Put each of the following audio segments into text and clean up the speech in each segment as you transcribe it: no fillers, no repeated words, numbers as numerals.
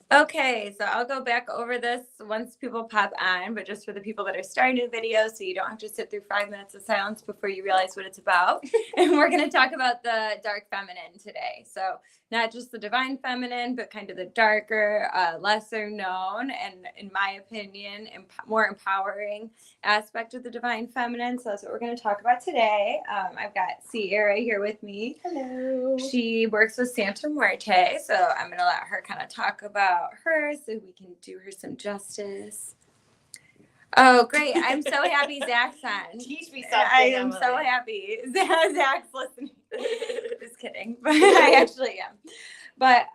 Okay, so I'll go back over this once people pop on, but just for the people that are starting the video, so you don't have to sit through 5 minutes of silence before you realize what it's about. And we're going to talk about the dark feminine today. So not just the divine feminine, but kind of the darker, lesser known, and in my opinion, more empowering aspect of the divine feminine. So that's what we're going to talk about today. I've got Sierra here with me. Hello. She works with Santa Muerte, so I'm going to let her kind of talk about her so we can do her some justice. Oh, great. I'm so happy Zach's on. Teach me something. I am so happy. Zach's listening. Just kidding. But I actually am. But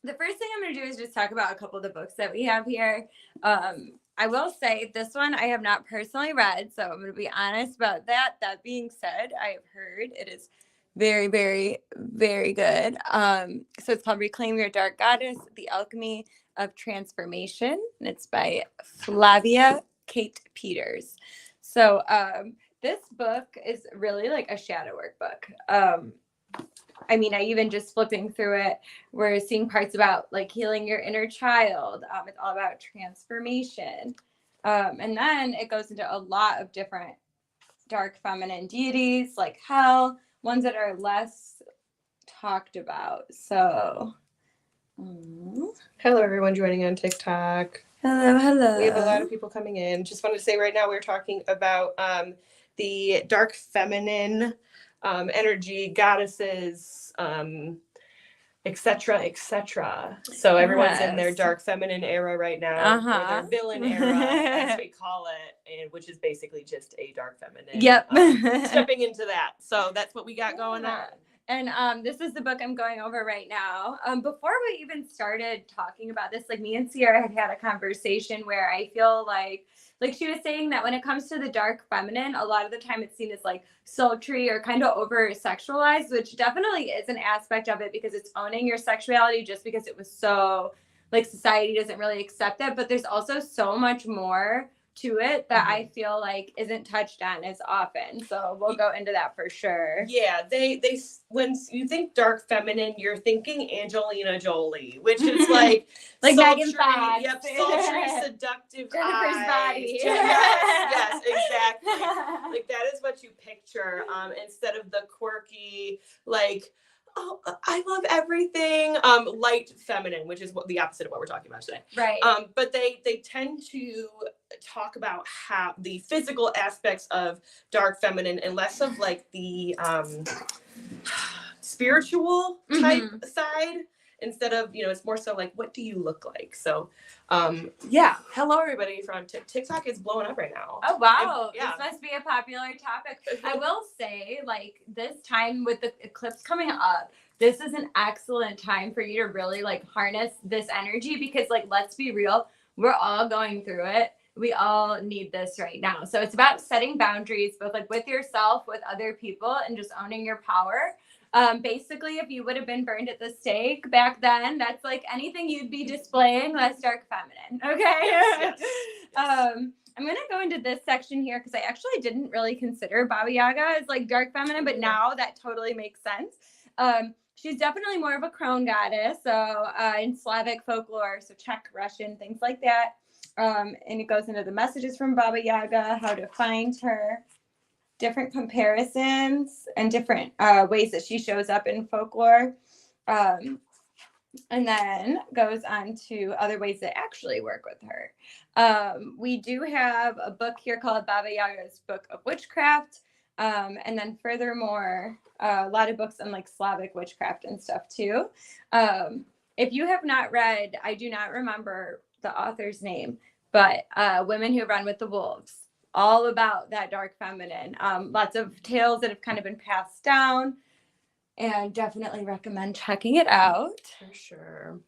the first thing I'm going to do is just talk about a couple of the books that we have here. I will say this one I have not personally read, so I'm going to be honest about that. That being said, I have heard it is very, very, very good. So it's called Reclaim Your Dark Goddess, The Alchemy of Transformation, and it's by Flavia Kate Peters. So this book is really like a shadow work book. I mean, I even just flipping through it, we're seeing parts about like healing your inner child. It's all about transformation. And then it goes into a lot of different dark feminine deities like Hel, ones that are less talked about. So, hello, everyone joining on TikTok. Hello. We have a lot of people coming in. Just wanted to say right now we're talking about the dark feminine energy, goddesses, etc., etc. So everyone's in their dark feminine era right now, or their villain era, as we call it, which is basically just a dark feminine. Yep. Stepping into that. So that's what we got going on. And this is the book I'm going over right now. Before we even started talking about this, like me and Sierra had a conversation where I feel like she was saying that when it comes to the dark feminine, a lot of the time it's seen as like sultry or kind of over sexualized, which definitely is an aspect of it because it's owning your sexuality just because it was so like society doesn't really accept it. But there's also so much more to it that I feel like isn't touched on as often. So we'll go into that for sure. Yeah, they when you think dark feminine, you're thinking Angelina Jolie, which is like Megan Fox. Yep, sultry, seductive Jennifer's eyes. body. Yes, exactly. Like that is what you picture instead of the quirky, like, oh, I love everything. Light feminine, which is what the opposite of what we're talking about today. Right. But they tend to talk about how the physical aspects of dark feminine and less of like the spiritual type side. Instead of, it's more so like, what do you look like? So, yeah. Hello, everybody from TikTok is blowing up right now. Oh, wow. This must be a popular topic. I will say, like, this time with the eclipse coming up, this is an excellent time for you to really, like, harness this energy because, like, let's be real, we're all going through it. We all need this right now. So it's about setting boundaries, both, like, with yourself, with other people, and just owning your power. Basically, if you would have been burned at the stake back then, that's like anything you'd be displaying, that's dark feminine. Okay. Yes. I'm going to go into this section here because I actually didn't really consider Baba Yaga as like dark feminine, but now that totally makes sense. She's definitely more of a crone goddess. So in Slavic folklore, so Czech, Russian, things like that. And it goes into the messages from Baba Yaga, how to find her, different comparisons and different ways that she shows up in folklore. And then goes on to other ways that actually work with her. We do have a book here called Baba Yaga's Book of Witchcraft. And then furthermore, a lot of books on like Slavic witchcraft and stuff too. If you have not read, I do not remember the author's name, but Women Who Run with the Wolves. All about that dark feminine. Lots of tales that have kind of been passed down, and definitely recommend checking it out. For sure.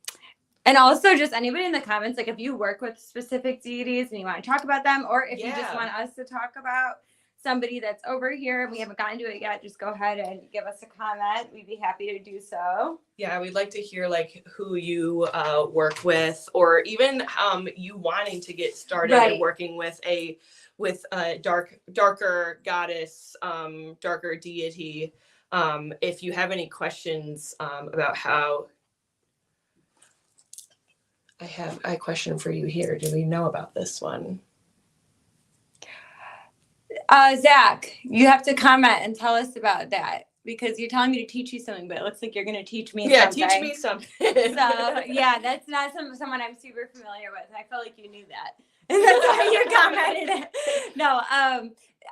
And also just anybody in the comments, like if you work with specific deities and you want to talk about them, or if you just want us to talk about somebody that's over here and we haven't gotten to it yet, just go ahead and give us a comment. We'd be happy to do so. Yeah, we'd like to hear like who you work with, or even you wanting to get started working with a darker goddess, darker deity. If you have any questions about how I have a question for you here. Do we know about this one? Zach, you have to comment and tell us about that because you're telling me to teach you something, but it looks like you're going to teach me something. Yeah, teach me something. So, yeah, that's not someone I'm super familiar with. I felt like you knew that. And that's why you commented it. No,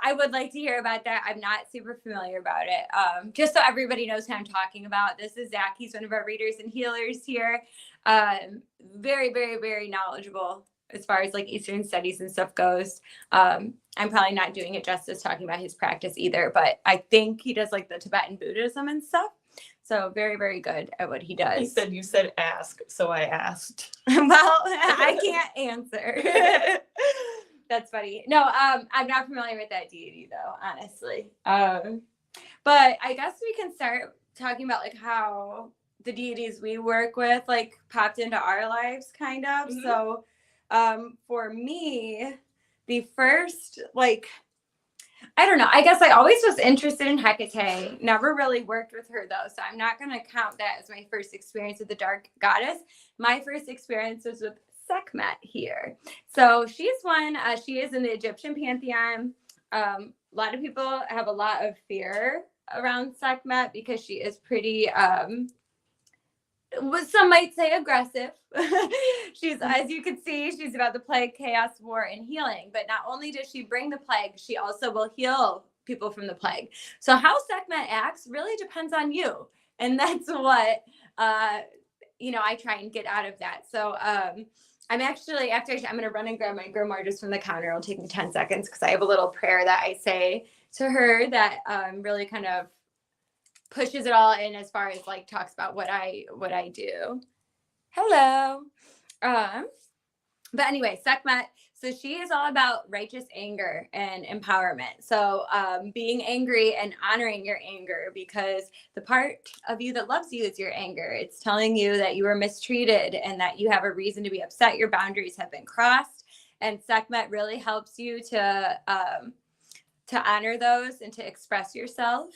I would like to hear about that. I'm not super familiar about it. Just so everybody knows who I'm talking about, this is Zach. He's one of our readers and healers here. Very, very, very knowledgeable as far as like Eastern studies and stuff goes. I'm probably not doing it justice talking about his practice either, but I think he does like the Tibetan Buddhism and stuff. So very, very good at what he does. He said, you said ask, so I asked. Well, I can't answer. That's funny. No, I'm not familiar with that deity though, honestly. But I guess we can start talking about like how the deities we work with like popped into our lives kind of. Mhm. So for me, the first like I don't know. I guess I always was interested in Hecate. Never really worked with her though, so I'm not going to count that as my first experience with the dark goddess. My first experience was with Sekhmet here. So she's one. She is in the Egyptian pantheon. A lot of people have a lot of fear around Sekhmet because she is pretty. Some might say aggressive. She's, as you can see, she's about the plague, chaos, war, and healing. But not only does she bring the plague, she also will heal people from the plague. So how Sekhmet acts really depends on you. And that's what, I try and get out of that. So I'm actually, I'm going to run and grab my grimoire just from the counter. It'll take me 10 seconds because I have a little prayer that I say to her that really kind of pushes it all in as far as like talks about what I do. Hello. But anyway, Sekhmet. So she is all about righteous anger and empowerment. So being angry and honoring your anger, because the part of you that loves you is your anger. It's telling you that you were mistreated and that you have a reason to be upset. Your boundaries have been crossed. And Sekhmet really helps you to honor those and to express yourself.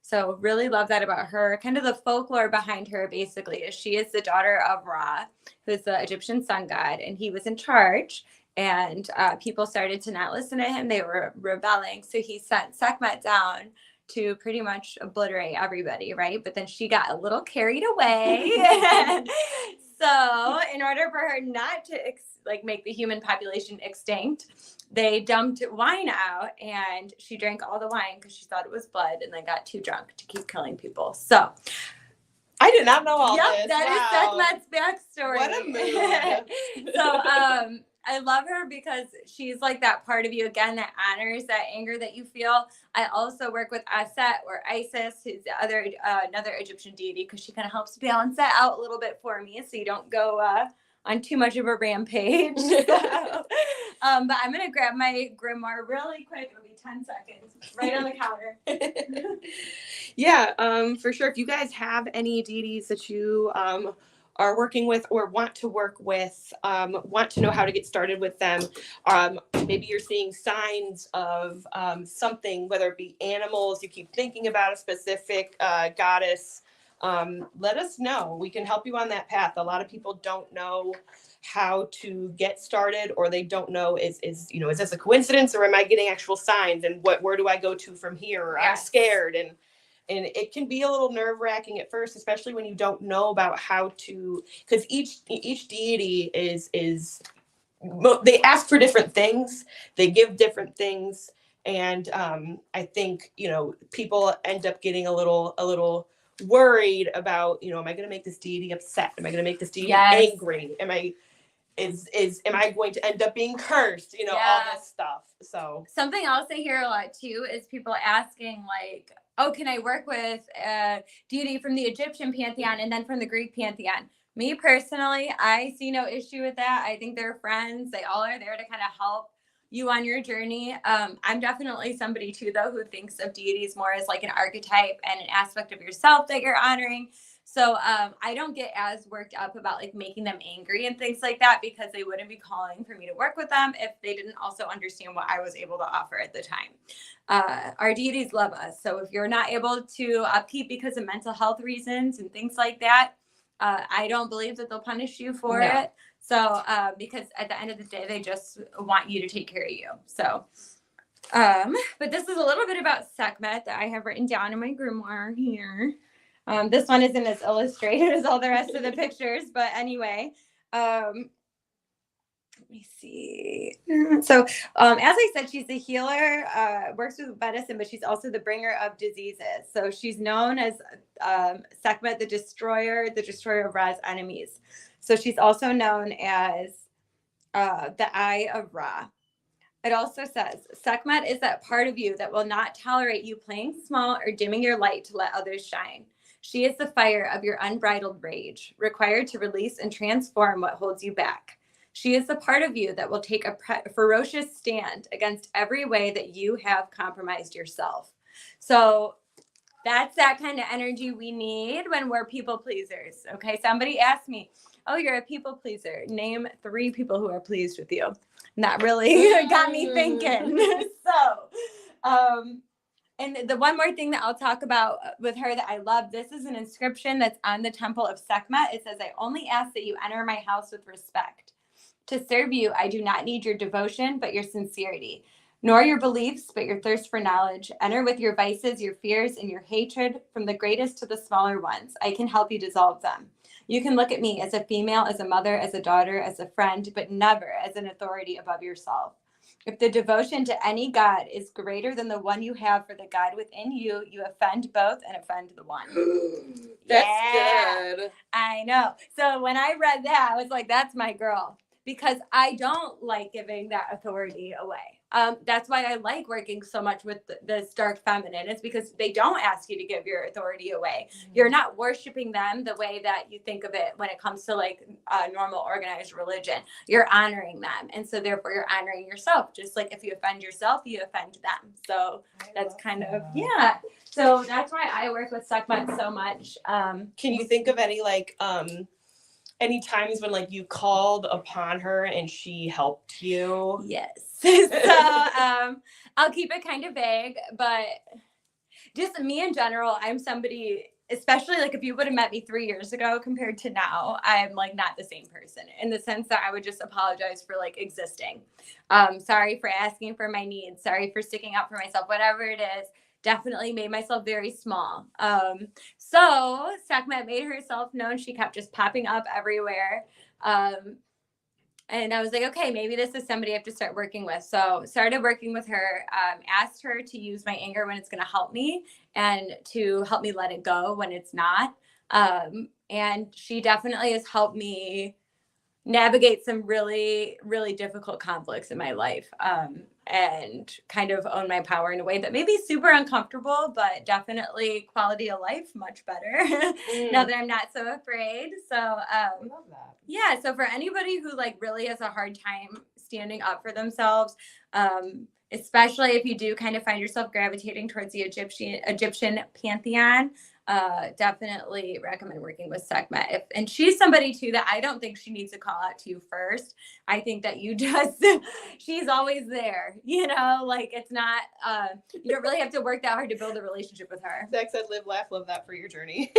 So really love that about her. Kind of the folklore behind her basically is she is the daughter of Ra, who's the Egyptian sun god, and he was in charge. And people started to not listen to him. They were rebelling. So he sent Sekhmet down to pretty much obliterate everybody, right? But then she got a little carried away. So in order for her not to make the human population extinct, they dumped wine out and she drank all the wine because she thought it was blood and then got too drunk to keep killing people. So I did not know all this. That is Sekhmet's backstory. What a move. So I love her because she's like that part of you again that honors that anger that you feel. I also work with Aset or Isis, who's the another Egyptian deity, because she kind of helps balance that out a little bit for me so you don't go on too much of a rampage. But I'm going to grab my grimoire really quick. It'll be 10 seconds right on the counter. Yeah, for sure. If you guys have any deities that you are working with or want to work with, want to know how to get started with them, maybe you're seeing signs of something, whether it be animals, you keep thinking about a specific goddess, let us know. We can help you on that path. A lot of people don't know how to get started, or they don't know is this a coincidence or am I getting actual signs, and where do I go to from here? Or I'm scared, and it can be a little nerve-wracking at first, especially when you don't know about how to, because each deity is they ask for different things, they give different things, and I think people end up getting a little worried about am I going to make this deity upset? Am I going to make this deity angry? Am I going to end up being cursed? All this stuff. So something else I hear a lot too is people asking like, oh, can I work with a deity from the Egyptian pantheon and then from the Greek pantheon? Me personally, I see no issue with that. I think they're friends. They all are there to kind of help you on your journey. I'm definitely somebody too, though, who thinks of deities more as like an archetype and an aspect of yourself that you're honoring. So I don't get as worked up about like making them angry and things like that, because they wouldn't be calling for me to work with them if they didn't also understand what I was able to offer at the time. Our deities love us. So if you're not able to upkeep because of mental health reasons and things like that, I don't believe that they'll punish you for No. it. So, because at the end of the day, they just want you to take care of you. So, but this is a little bit about Sekhmet that I have written down in my grimoire here. This one isn't as illustrated as all the rest of the pictures, but anyway, let me see. So, as I said, she's a healer, works with medicine, but she's also the bringer of diseases. So she's known as Sekhmet, the destroyer of Ra's enemies. So she's also known as the Eye of Ra. It also says, Sekhmet is that part of you that will not tolerate you playing small or dimming your light to let others shine. She is the fire of your unbridled rage, required to release and transform what holds you back. She is the part of you that will take a ferocious stand against every way that you have compromised yourself. So that's that kind of energy we need when we're people pleasers. Okay, somebody asked me, oh, you're a people pleaser. Name 3 people who are pleased with you. And that really got me thinking. And the one more thing that I'll talk about with her that I love, this is an inscription that's on the temple of Sekhmet. It says, I only ask that you enter my house with respect. To serve you, I do not need your devotion, but your sincerity, nor your beliefs, but your thirst for knowledge. Enter with your vices, your fears, and your hatred, from the greatest to the smaller ones. I can help you dissolve them. You can look at me as a female, as a mother, as a daughter, as a friend, but never as an authority above yourself. If the devotion to any God is greater than the one you have for the God within you, you offend both and offend the one. That's good. I know. So when I read that, I was like, that's my girl. Because I don't like giving that authority away. That's why I like working so much with this dark feminine. It's because they don't ask you to give your authority away. Mm-hmm. You're not worshiping them the way that you think of it when it comes to like normal organized religion. You're honoring them. And so therefore you're honoring yourself. Just like if you offend yourself, you offend them. So that's kind of, yeah. So that's why I work with Sekhmet so much. Can you think of any like, any times when like you called upon her and she helped you? Yes. So I'll keep it kind of vague, but just me in general, I'm somebody, especially like if you would have met me 3 years ago compared to now, I'm like not the same person in the sense that I would just apologize for like existing. Sorry for asking for my needs. Sorry for sticking up for myself, whatever it is. Definitely made myself very small. So Sekhmet made herself known. She kept just popping up everywhere. And I was like, okay, maybe this is somebody I have to start working with. So started working with her, asked her to use my anger when it's going to help me and to help me let it go when it's not. And she definitely has helped me navigate some really, really difficult conflicts in my life. And kind of own my power in a way that may be super uncomfortable, but definitely quality of life much better now that I'm not so afraid. So, I love that. Yeah. So for anybody who like really has a hard time standing up for themselves, especially if you do kind of find yourself gravitating towards the Egyptian pantheon, definitely recommend working with Sekhmet. And she's somebody too that I don't think she needs to call out to you first. I think that you just, she's always there, you know, like it's not, you don't really have to work that hard to build a relationship with her. Zach said, live, laugh, love that for your journey.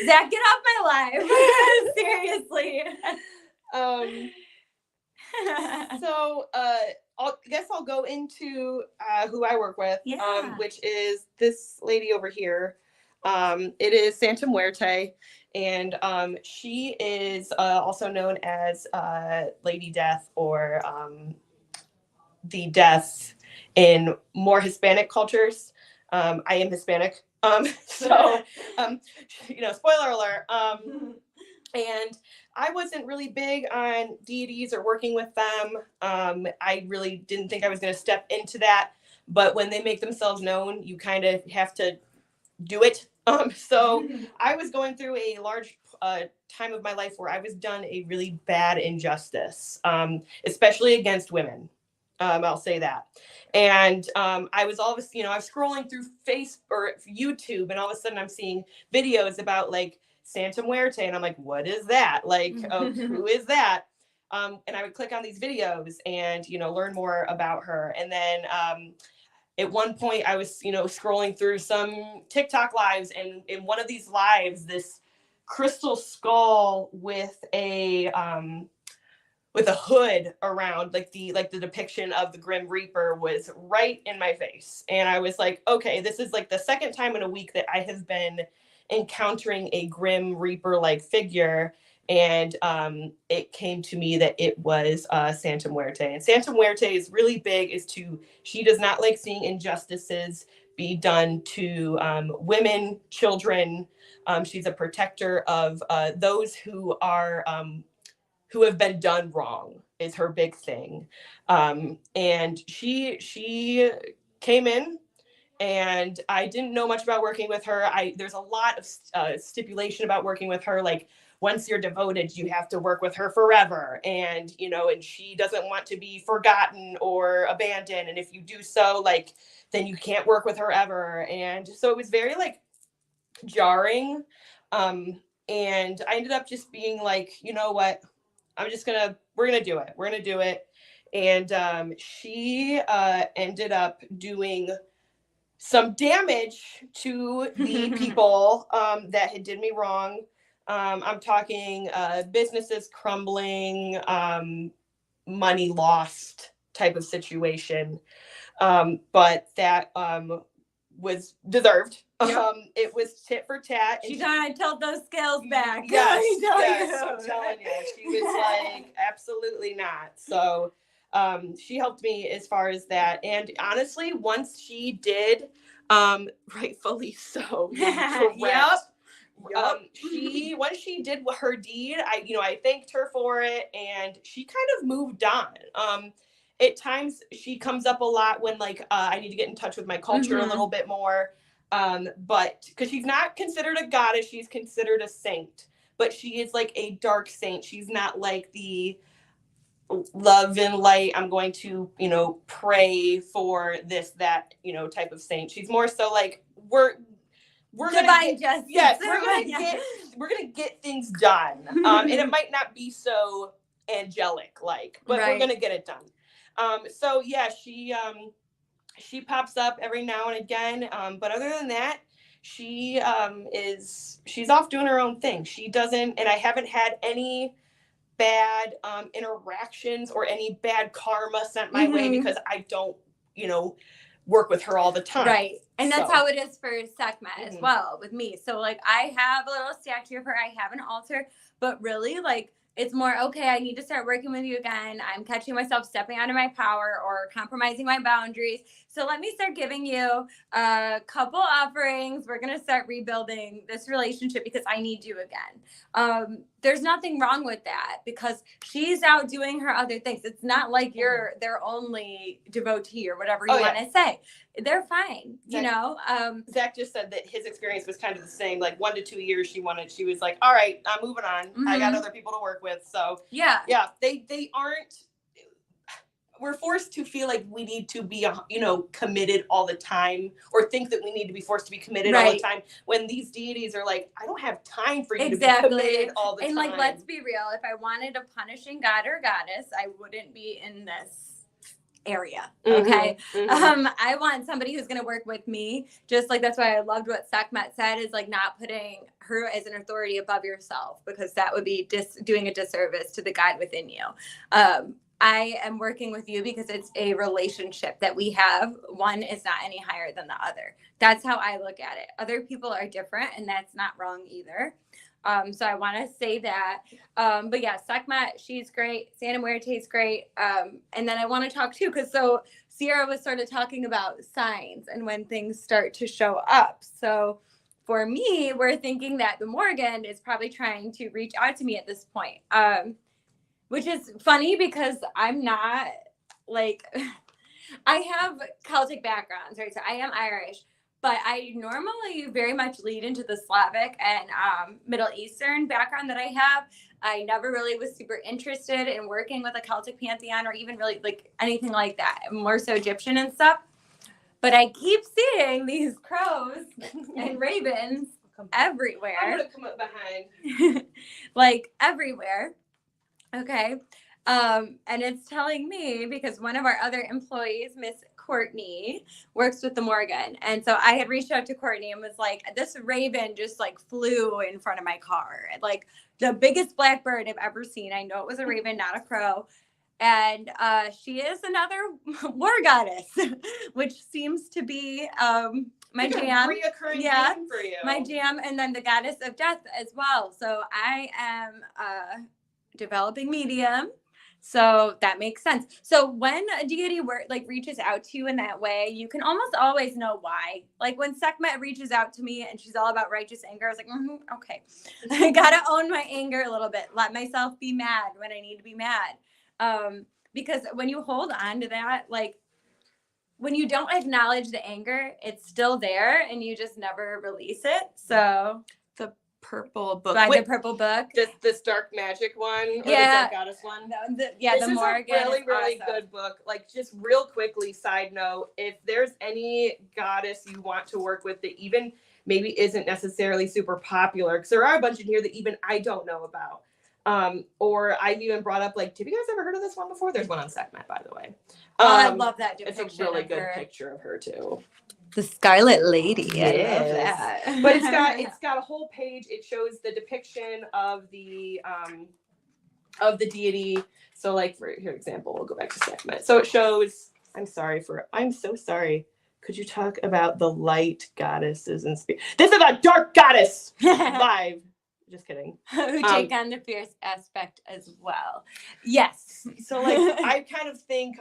Zach, get off my life. Seriously. So, I guess I'll go into who I work with, which is this lady over here. It is Santa Muerte, and she is also known as Lady Death or the Death in more Hispanic cultures. I am Hispanic, so you know, spoiler alert. And I wasn't really big on deities or working with them. I really didn't think I was going to step into that. But when they make themselves known, you kind of have to do it. So I was going through a large time of my life where I was done a really bad injustice, especially against women. I'll say that. And I was I was scrolling through Facebook or YouTube, and all of a sudden I'm seeing videos about like Santa Muerte, and I'm like, what is that? Like, who is that? And I would click on these videos and, you know, learn more about her. And then at one point I was, you know, scrolling through some TikTok lives, and in one of these lives, this crystal skull with a hood around, like the depiction of the Grim Reaper was right in my face. And I was like, okay, this is like the second time in a week that I have been encountering a Grim Reaper like figure. And it came to me that it was Santa Muerte. And Santa Muerte is really big she does not like seeing injustices be done to women, children. She's a protector of those who have been done wrong is her big thing. And she came in, and I didn't know much about working with her. There's a lot of stipulation about working with her. Like, once you're devoted, you have to work with her forever. And, and she doesn't want to be forgotten or abandoned. And if you do so, like, then you can't work with her ever. And so it was very like jarring. And I ended up just being like, you know what? We're going to do it. We're going to do it. And she ended up doing some damage to the people that had did me wrong. I'm talking businesses crumbling, money lost type of situation. But that was deserved. Yep. It was tit for tat. She's trying to tilt those scales back. Yes, I'm telling you. She was like, absolutely not. So she helped me as far as that. And honestly, once she did, rightfully so. Correct. Yep. Once she did her deed, I thanked her for it, and she kind of moved on. At times she comes up a lot when like I need to get in touch with my culture a little bit more. But because she's not considered a goddess, she's considered a saint, but she is like a dark saint. She's not like the love and light, I'm going to, pray for this, that, type of saint. She's more so like we're divine justice. Yes, we're gonna get things done. And it might not be so angelic like, but we're gonna get it done. So yeah, she pops up every now and again. But other than that, she's off doing her own thing. She doesn't, and I haven't had any bad interactions or any bad karma sent my way because I don't, work with her all the time. Right. And that's how it is for Sekhmet as well with me. So like I have a little statue of her. I have an altar, but really like it's more, okay, I need to start working with you again. I'm catching myself stepping out of my power or compromising my boundaries. So let me start giving you a couple offerings. We're going to start rebuilding this relationship because I need you again. There's nothing wrong with that because she's out doing her other things. It's not like you're their only devotee or whatever you want to say. They're fine, Zach just said that his experience was kind of the same. Like 1 to 2 years, she was like, all right, I'm moving on. I got other people to work with. So yeah, they aren't. We're forced to feel like we need to be, committed all the time, or think that we need to be forced to be committed all the time. When these deities are like, I don't have time for you to be committed all the time. And like, let's be real. If I wanted a punishing god or goddess, I wouldn't be in this area. Okay. I want somebody who's going to work with me. Just like, that's why I loved what Sekhmet said, is like not putting her as an authority above yourself, because that would be doing a disservice to the God within you. I am working with you because it's a relationship that we have. One is not any higher than the other. That's how I look at it. Other people are different, and that's not wrong either. So I want to say that. But yeah, Sekhmet, she's great. Santa Muerte is great. And then I want to talk too, because so Sierra was sort of talking about signs and when things start to show up. So for me, we're thinking that the Morgan is probably trying to reach out to me at this point. Which is funny because I'm not like, I have Celtic backgrounds, right? So I am Irish, but I normally very much lead into the Slavic and Middle Eastern background that I have. I never really was super interested in working with a Celtic pantheon or even really like anything like that. I'm more so Egyptian and stuff. But I keep seeing these crows and ravens everywhere. I'm going to come up behind. Like everywhere. Okay. And it's telling me because one of our other employees, Miss Courtney, works with the Morgan. And so I had reached out to Courtney and was like, this raven just like flew in front of my car. Like the biggest black bird I've ever seen. I know it was a raven, not a crow. And she is another war goddess, which seems to be my jam. Reoccurring Yeah, theme for you. my jam. And then the goddess of death as well. So I am developing medium. So that makes sense. So when a deity reaches out to you in that way, you can almost always know why. Like when Sekhmet reaches out to me and she's all about righteous anger, I was like, okay, I gotta own my anger a little bit. Let myself be mad when I need to be mad. Because when you hold on to that, like when you don't acknowledge the anger, it's still there and you just never release it. So the purple book. The purple book. This dark magic one, or the Yeah. dark goddess one. The This Morgan. is a really awesome. good book. Like, just real quickly, side note, if there's any goddess you want to work with that even maybe isn't necessarily super popular, because there are a bunch in here that even I don't know about. Or I've even brought up, like, have you guys ever heard of this one before? There's one on Sekhmet, by the way. I love that It's depiction. a really of good her. picture of her too. The Scarlet Lady. I Yes. love that. But it's got a whole page. It shows the depiction of the deity. So, like, for example, we'll go back to Sekhmet. So it shows. I'm so sorry. Could you talk about the light goddesses and spirit? This is a dark goddess live. Just kidding. Who take on the fierce aspect as well. Yes. So, like, I kind of think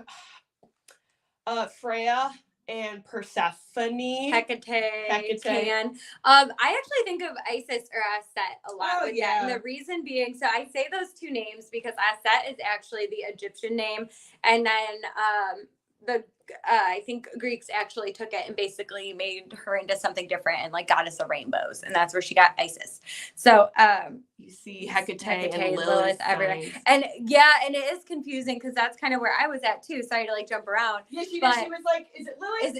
Freya and Persephone. Hecate. Pan. I actually think of Isis or Aset a lot with that. And the reason being, so I say those two names because Aset is actually the Egyptian name. And then I think Greeks actually took it and basically made her into something different and like goddess of rainbows. And that's where she got Isis. So you see Hecate and Lilith everywhere. And yeah, and it is confusing because that's kind of where I was at too. Sorry to like jump around. Yeah, she was like, is it Lilith?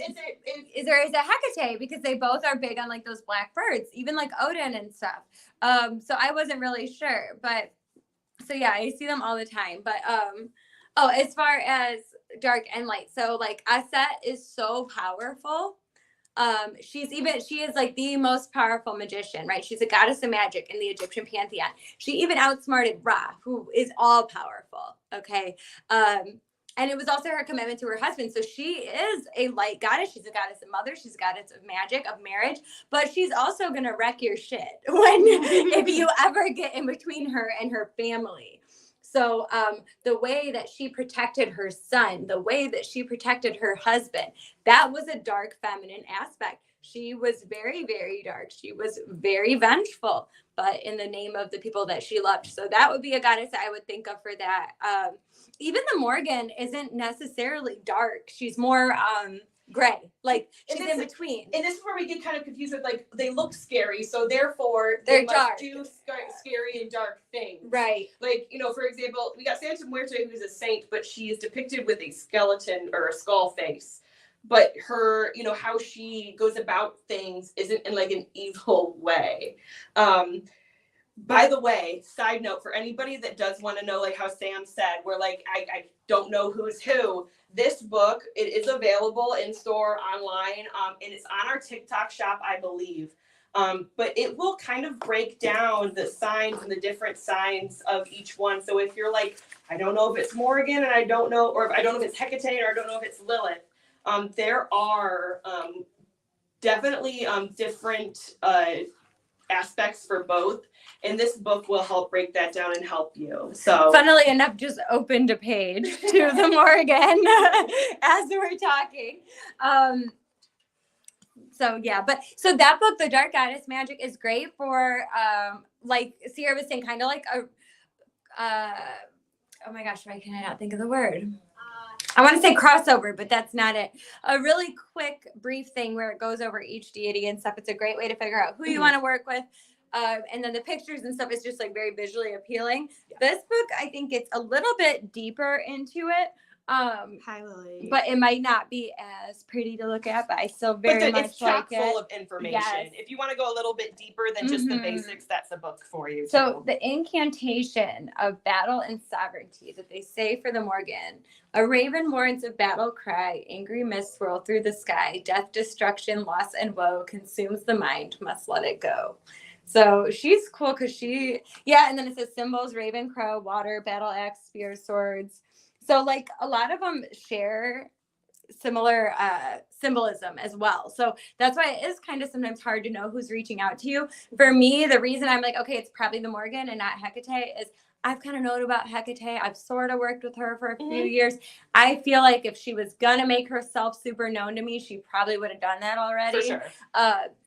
Is it Hecate? Because they both are big on like those black birds, even like Odin and stuff. So I wasn't really sure. But so yeah, I see them all the time. But as far as dark and light, so like Aset is so powerful. She is like the most powerful magician, right? She's a goddess of magic in the Egyptian pantheon. She even outsmarted Ra, who is all powerful. Okay. And it was also her commitment to her husband. So she is a light goddess. She's a goddess of mother. She's a goddess of magic, of marriage, but she's also going to wreck your shit if you ever get in between her and her family. So the way that she protected her son, the way that she protected her husband, that was a dark feminine aspect. She was very, very dark. She was very vengeful, but in the name of the people that she loved. So that would be a goddess I would think of for that. Even the Morgan isn't necessarily dark. She's more gray, like she's in between. And this is where we get kind of confused with, like, they look scary, so therefore they're must dark. do scary and dark things. Right. Like, for example, we got Santa Muerte, who's a saint, but she is depicted with a skeleton or a skull face. But her, how she goes about things isn't in like an evil way. By the way, side note, for anybody that does want to know, like how Sam said, we're like, I don't know who's who. This book, it is available in store, online, and it's on our TikTok shop, I believe. But it will kind of break down the signs and the different signs of each one. So if you're like, I don't know if it's Morgan, and I don't know, or I don't know if it's Hecate, or I don't know if it's Lilith. There are definitely different aspects for both, and this book will help break that down and help you. So, funnily enough, just opened a page to the Morgan as we're talking. So yeah, so that book, The Dark Goddess Magic, is great for like Sierra was saying, kind of like a oh my gosh, why can I not think of the word? I want to say crossover, but that's not it. A really quick, brief thing where it goes over each deity and stuff. It's a great way to figure out who you want to work with. And then the pictures and stuff is just like very visually appealing. Yeah. This book, I think it's a little bit deeper into it. Hi, Lily. But it might not be as pretty to look at, but I still very much it's like chock it. full of information. Yes. If you want to go a little bit deeper than just the Mhm. basics, that's a book for you. So too. the incantation of battle and sovereignty that they say for the Morgan: a raven warns of battle cry, angry mists swirl through the sky, death, destruction, loss, and woe consumes the mind, must let it go. So she's cool because and then it says symbols: raven, crow, water, battle axe, spear, swords. So like a lot of them share similar symbolism as well. So that's why it is kind of sometimes hard to know who's reaching out to you. For me, the reason I'm like, okay, it's probably the Morgan and not Hecate is I've kind of known about Hecate. I've sort of worked with her for a few years. I feel like if she was going to make herself super known to me, she probably would have done that already. For sure.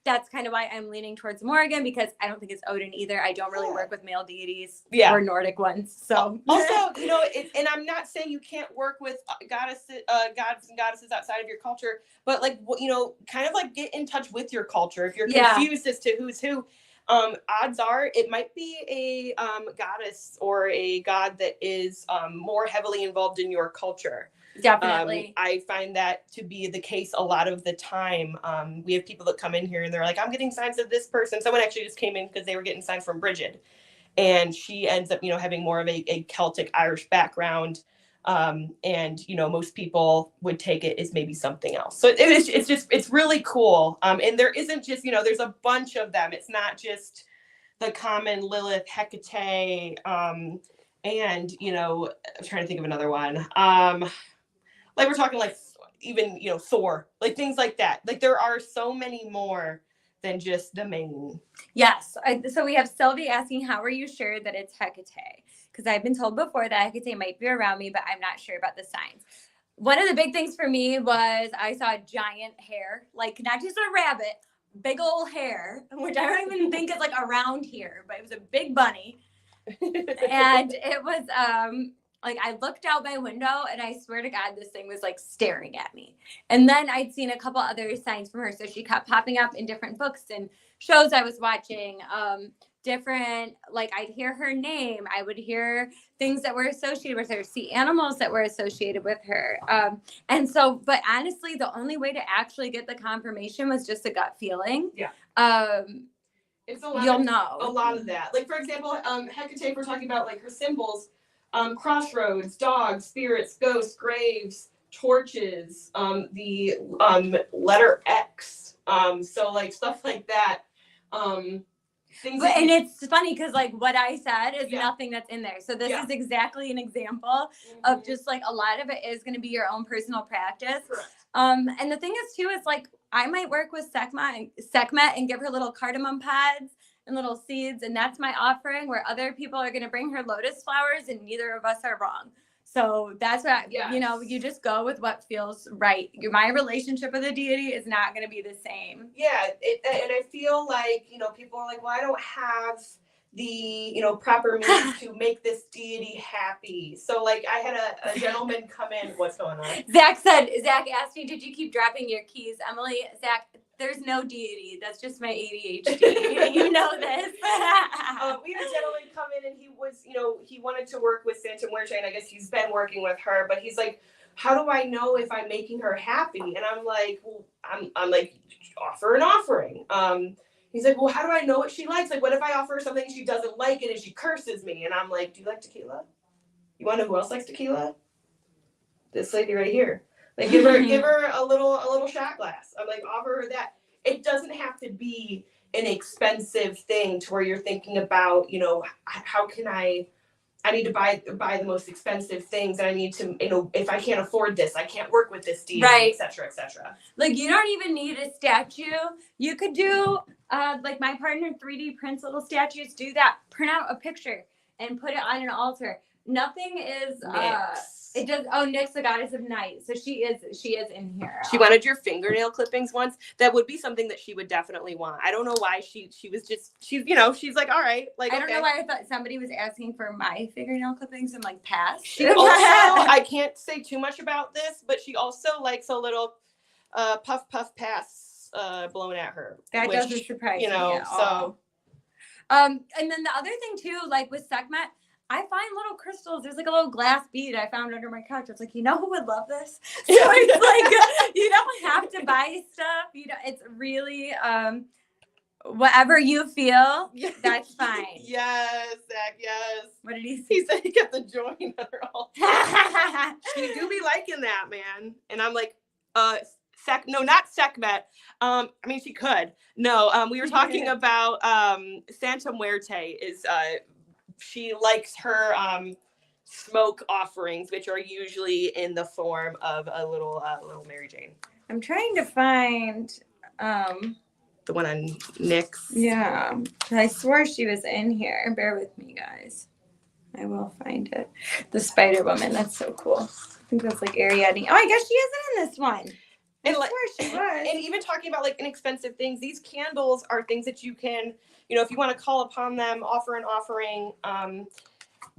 That's kind of why I'm leaning towards Morgan, because I don't think it's Odin either. I don't really work with male deities or Nordic ones. So also, you know, and I'm not saying you can't work with gods and goddesses outside of your culture, but like, you know, kind of like get in touch with your culture. If you're confused as to who's who, odds are it might be a goddess or a god that is more heavily involved in your culture. Definitely. I find that to be the case a lot of the time. We have people that come in here and they're like, I'm getting signs of this person. Someone actually just came in because they were getting signs from Bridget. And she ends up, you know, having more of a Celtic Irish background. And, you know, most people would take it as maybe something else. So it's really cool. And there isn't just, you know, there's a bunch of them. It's not just the common Lilith, Hecate, and, you know, I'm trying to think of another one. Like we're talking like even, you know, Thor, like things like that. Like there are so many more than just the main. Yes. So we have Sylvie asking, how are you sure that it's Hecate? Because I've been told before that Hecate might be around me, but I'm not sure about the signs. One of the big things for me was I saw giant hair, like not just a rabbit, big old hair, which I don't even think is like around here, but it was a big bunny. And it was like I looked out my window and I swear to God, this thing was like staring at me. And then I'd seen a couple other signs from her. So she kept popping up in different books and shows I was watching. Different, like I'd hear her name. I would hear things that were associated with her, see animals that were associated with her. And so, but honestly, the only way to actually get the confirmation was just a gut feeling. Yeah. It's a lot. You'll know a lot of that. Like for example, Hecate, if we're talking about like her symbols, crossroads, dogs, spirits, ghosts, graves, torches, the letter X. So like stuff like that. Things. And it's funny because like what I said is nothing that's in there. So this is exactly an example of just like a lot of it is going to be your own personal practice. Correct. And the thing is too is like I might work with Sekhmet and give her little cardamom pods and little seeds, and that's my offering, where other people are going to bring her lotus flowers, and neither of us are wrong. So that's what, you know, you just go with what feels right. My relationship with a deity is not going to be the same. Yeah. And I feel like, you know, people are like, well, I don't have the, you know, proper means to make this deity happy. So like I had a gentleman come in. What's going on? Zach asked me, did you keep dropping your keys? Emily, Zach, there's no deity. That's just my ADHD. You know this. We had a gentleman come in and he was, you know, he wanted to work with Santa Muerte, and I guess he's been working with her, but he's like, how do I know if I'm making her happy? And I'm like, well, I'm like, offer an offering. He's like, well, how do I know what she likes? Like, what if I offer her something she doesn't like and she curses me? And I'm like, do you like tequila? You want to know who else likes tequila? This lady right here. Like, give her a little shot glass. I'm like, offer her that. It doesn't have to be an expensive thing to where you're thinking about, you know, how can I need to buy the most expensive things, and I need to, you know, if I can't afford this, I can't work with this deity, right, etc., etc. Like you don't even need a statue. You could do like my partner 3D prints little statues. Do that. Print out a picture and put it on an altar. Nothing is it does. Oh, Nyx, the goddess of night. So she is in here. She wanted your fingernail clippings once. That would be something that she would definitely want. I don't know why she's you know, she's like, all right, like, I don't know why I thought somebody was asking for my fingernail clippings and like pass. She also, I can't say too much about this, but she also likes a little puff pass blown at her. That doesn't surprise me, you know. So and then the other thing too, like with Sekhmet, I find little crystals. There's like a little glass bead I found under my couch. It's like, you know who would love this? So it's like, you don't have to buy stuff. You know, it's really whatever you feel, that's fine. Yes, Zach, yes. What did he say? He said he kept the joint under all. She do be liking that, man. And I'm like, not Sekhmet. I mean, she could. No, we were talking about Santa Muerte is she likes her smoke offerings, which are usually in the form of a little Mary Jane. I'm trying to find the one on Nick's. Yeah, I swore she was in here. Bear with me, guys. I will find it. The Spider Woman. That's so cool. I think that's like Ariadne. Oh, I guess she isn't in this one. And I swear she was. And even talking about like inexpensive things, these candles are things that you can, you know, if you want to call upon them, offer an offering.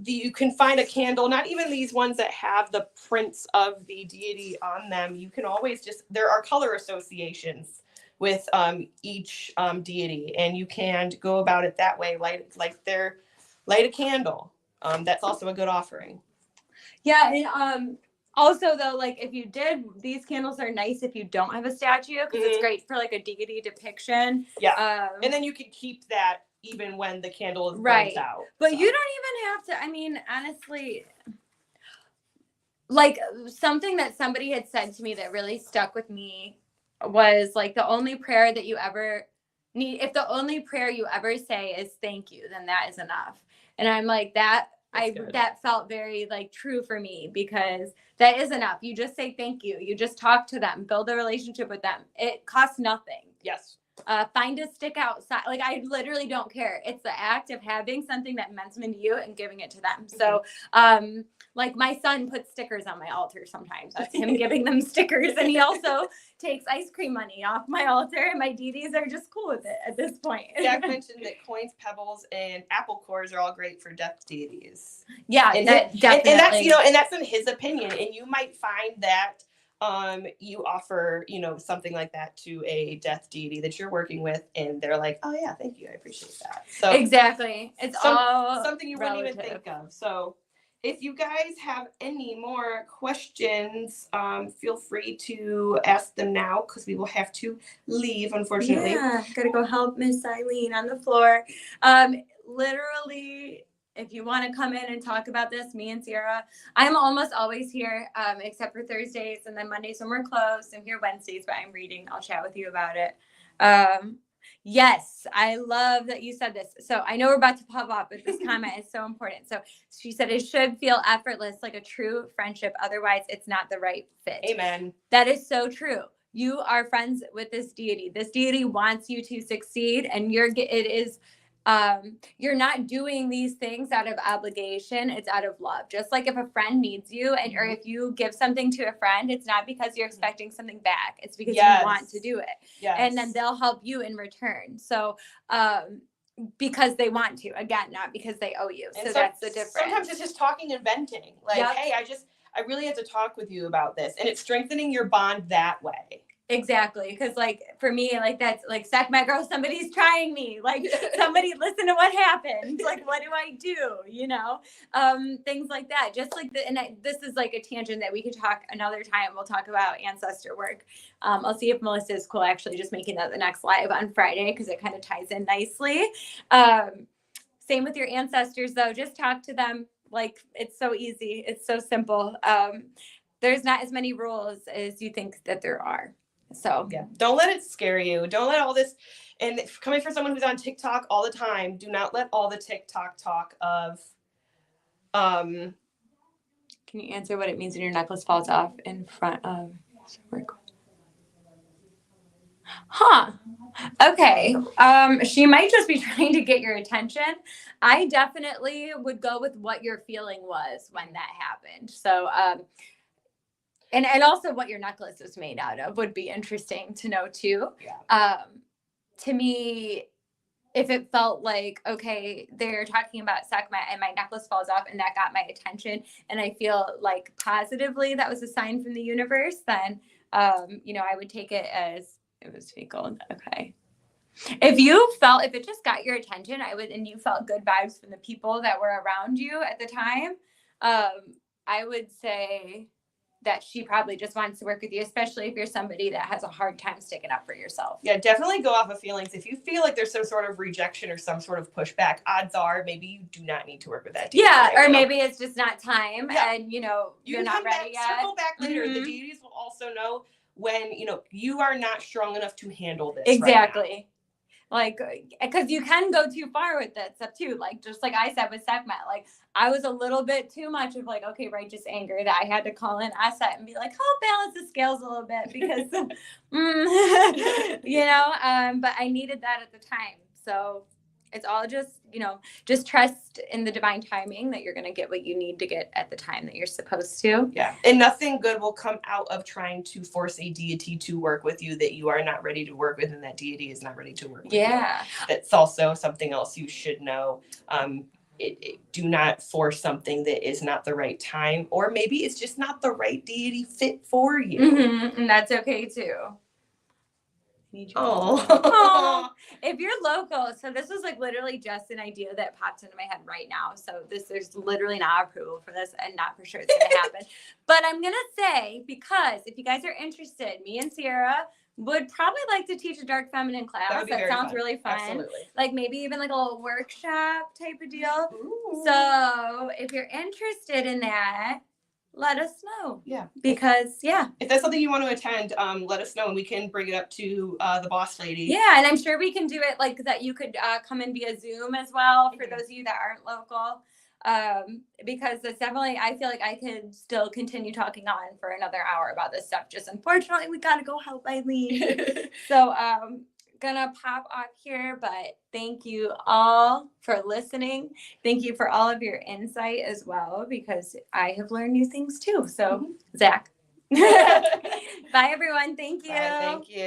You can find a candle, not even these ones that have the prints of the deity on them. You can always there are color associations with each deity, and you can go about it that way. Light a candle. That's also a good offering. Yeah, and also though, like if you did, these candles are nice if you don't have a statue because it's great for like a deity depiction. Yeah, and then you can keep that even when the candle is burnt out. But you don't even have to. I mean, honestly, like something that somebody had said to me that really stuck with me was like the only prayer that you ever need, if the only prayer you ever say is thank you, then that is enough. And I'm like that felt very like true for me because that is enough. You just say thank you. You just talk to them, build a relationship with them. It costs nothing. Yes. Find a stick outside. Like I literally don't care. It's the act of having something that meant something to you and giving it to them. So, like my son puts stickers on my altar sometimes. That's him giving them stickers. And he also takes ice cream money off my altar. And my deities are just cool with it at this point. Jack mentioned that coins, pebbles, and apple cores are all great for death deities. Yeah, and definitely. And that's, and that's in his opinion. And you might find that you offer, something like that to a death deity that you're working with, and they're like, oh yeah, thank you, I appreciate that. So exactly. It's all something you wouldn't even think of. So if you guys have any more questions, feel free to ask them now because we will have to leave, unfortunately. Yeah, gotta go help Miss Eileen on the floor. Literally, if you want to come in and talk about this, me and Sierra, I'm almost always here, except for Thursdays and then Mondays when we're closed. I'm here Wednesdays, but I'm reading. I'll chat with you about it. Yes, I love that you said this. So I know we're about to pop up, but this comment is so important. So she said it should feel effortless, like a true friendship. Otherwise, it's not the right fit. Amen. That is so true. You are friends with this deity. This deity wants you to succeed, and you're not doing these things out of obligation. It's out of love. Just like if a friend needs you or if you give something to a friend, it's not because you're expecting something back. It's because you want to do it. Yes. And then they'll help you in return. So, because they want to, again, not because they owe you. So that's the difference. Sometimes it's just talking and venting. Like, hey, I really have to talk with you about this. And it's strengthening your bond that way. Exactly. Because like for me, like that's like Sekhmet girl, somebody's trying me. Like somebody listen to what happened. Like what do I do? Things like that. Just like this is like a tangent that we could talk another time. We'll talk about ancestor work. I'll see if Melissa is cool actually just making that the next live on Friday because it kind of ties in nicely. Same with your ancestors though. Just talk to them. Like it's so easy. It's so simple. There's not as many rules as you think that there are. So yeah, don't let it scare you. Don't let all this, and coming from someone who's on TikTok all the time, do not let all the TikTok talk of, can you answer what it means when your necklace falls off in front of work? Huh. Okay. She might just be trying to get your attention. I definitely would go with what your feeling was when that happened. So, and also what your necklace was made out of would be interesting to know too. Yeah. To me, if it felt like, okay, they're talking about Sekhmet and my necklace falls off and that got my attention and I feel like positively that was a sign from the universe, then, I would take it as it was fake gold. Okay. If it just got your attention, and you felt good vibes from the people that were around you at the time, I would say that she probably just wants to work with you, especially if you're somebody that has a hard time sticking up for yourself. Yeah, definitely go off of feelings. If you feel like there's some sort of rejection or some sort of pushback, odds are maybe you do not need to work with that deity. Yeah, right or now. maybe it's just not time, and You you're can not come ready back, yet. circle back later. The Mhm. deities will also know when you are not strong enough to handle this. Exactly. Like, because you can go too far with that stuff too. Like, just like I said with Sekhmet, like I was a little bit too much of like, okay, righteous anger, that I had to call in Aset and be like, oh, balance the scales a little bit because, but I needed that at the time. So it's all just trust in the divine timing that you're going to get what you need to get at the time that you're supposed to. Yeah. And nothing good will come out of trying to force a deity to work with you that you are not ready to work with, and that deity is not ready to work with you. Yeah. That's also something else you should know. Do not force something that is not the right time, or maybe it's just not the right deity fit for you. Mm-hmm. And that's okay too. Oh. If you're local, so this was like literally just an idea that popped into my head right now. So there's literally not approval for this, and not for sure it's gonna happen. But I'm gonna say, because if you guys are interested, me and Sierra would probably like to teach a dark feminine class. That sounds fun. really fun. Absolutely. Like maybe even like a little workshop type of deal. Ooh. So if you're interested in that, let us know. Yeah. Because if that's something you want to attend, let us know and we can bring it up to the boss lady. Yeah, and I'm sure we can do it like that. You could come in via Zoom as well for those of you that aren't local. Because it's definitely, I feel like I could still continue talking on for another hour about this stuff. Just unfortunately, we gotta go help Eileen. So gonna pop off here, but thank you all for listening. Thank you for all of your insight as well, because I have learned new things too. So Zach. Bye everyone. Thank you. Bye, thank you.